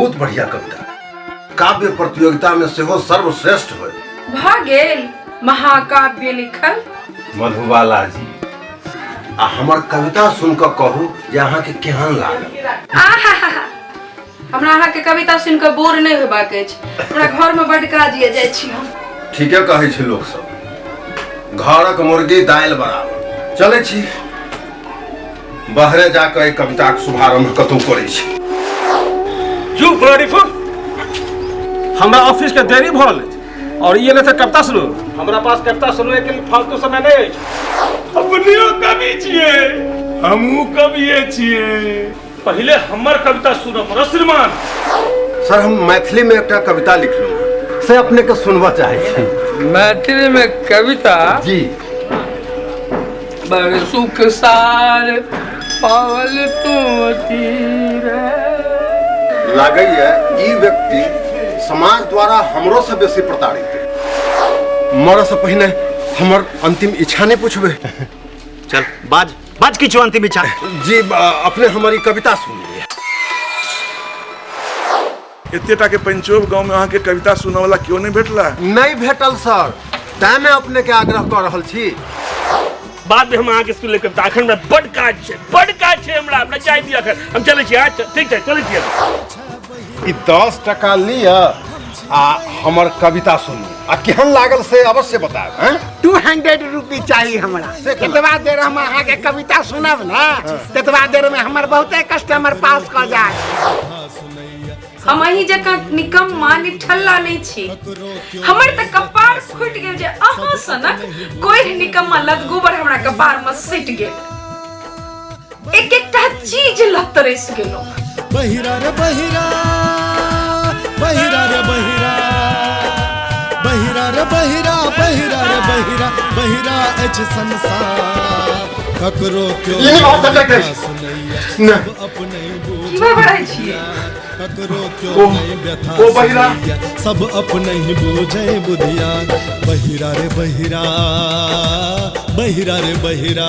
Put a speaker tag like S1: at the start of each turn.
S1: बहुत बढ़िया कविता, काव्य प्रतियोगिता में सेहो सर्वश्रेष्ठ हो
S2: भागेल महाकाव्य लिखल।
S1: मधुबाला जी, आ हमर कविता सुनकर कहू जे अहाँ के केहन लागल।
S2: हमरा अहाँ के कविता सुन के बोर नहीं होबाक अछि। हमरा घर में बड काज ये जाय छी हम।
S1: ठीके कहै छै लोक सब, घरक मुर्गी दाल बराबर। चले छी बाहरे जाकर कविता के शुभारंभ कतौ करै छी।
S3: चुप रड़ीफुल, हमरा ऑफिस के देरी भल और ये लेते कविता सुनो। हमरा पास कविता सुनने के लिए फालतू समय नहीं है।
S4: अपनियो कवि छिए, हमहू कविए छिए। पहले हमर कविता सुनो पर श्रीमान।
S1: सर, हम मैथिली में एक कविता लिखलू से अपने के सुनवा चाहे छी।
S5: मैथिली में कविता?
S1: जी।
S5: बड़े सुख सार पावल तू तीरे।
S1: लागैया ई व्यक्ति समाज द्वारा हमरो से बेसी प्रताड़ित है। मर से पहले हमर अंतिम इच्छा नहीं पूछबे।
S6: चल बाज बाज किछु अंतिम इच्छा।
S1: जी, अपने हमारी कविता सुनिए।
S4: एतेटा के पंचोब गांव में अहाँ के कविता सुनने वाला क्यों नहीं भेटला?
S1: नहीं भेटल सर, तै मैं अपने के आग्रह कर रहल छी।
S3: बाद में हम अहाँ के सुन ले कविता। अखन में बड़ काज छै हमरा। हमरा चाय दिया कर, हम चले छी। आज ठीक छै, चले छी।
S1: 10 टका लिया आ हमर कविता सुनी आ केहन लागल से अवश्य बताएब।
S7: 200 रुपये चाहिए हमरा। कितना देर हम अहाँ के कविता सुनब ना, कितना देर में हमर बहुते कस्टमर पास कर जाए।
S2: हम अही जका निकम्मा निठल्ला नहीं छी। हमर त कपार फुट गेल जे अहाँ सनक कोई निकम्मा लदगोबर हमरा कपार में सट गेल। एक एकटा चीज लतरस गेलो।
S8: बहिरा रे बहिरा, बहिरा रे बहिरा, बहिरा रे बहिरा, बहिरा रे बहिरा, बहिरा एच संसार ककरो क्यों सुनैया अपने
S2: की बड़ाई छिए।
S8: ककरो क्यों नहीं व्यथा सुनैया सब अपने ही बूझे बुधिया। बहिरा रे बहिरा, बहिरा रे बहिरा।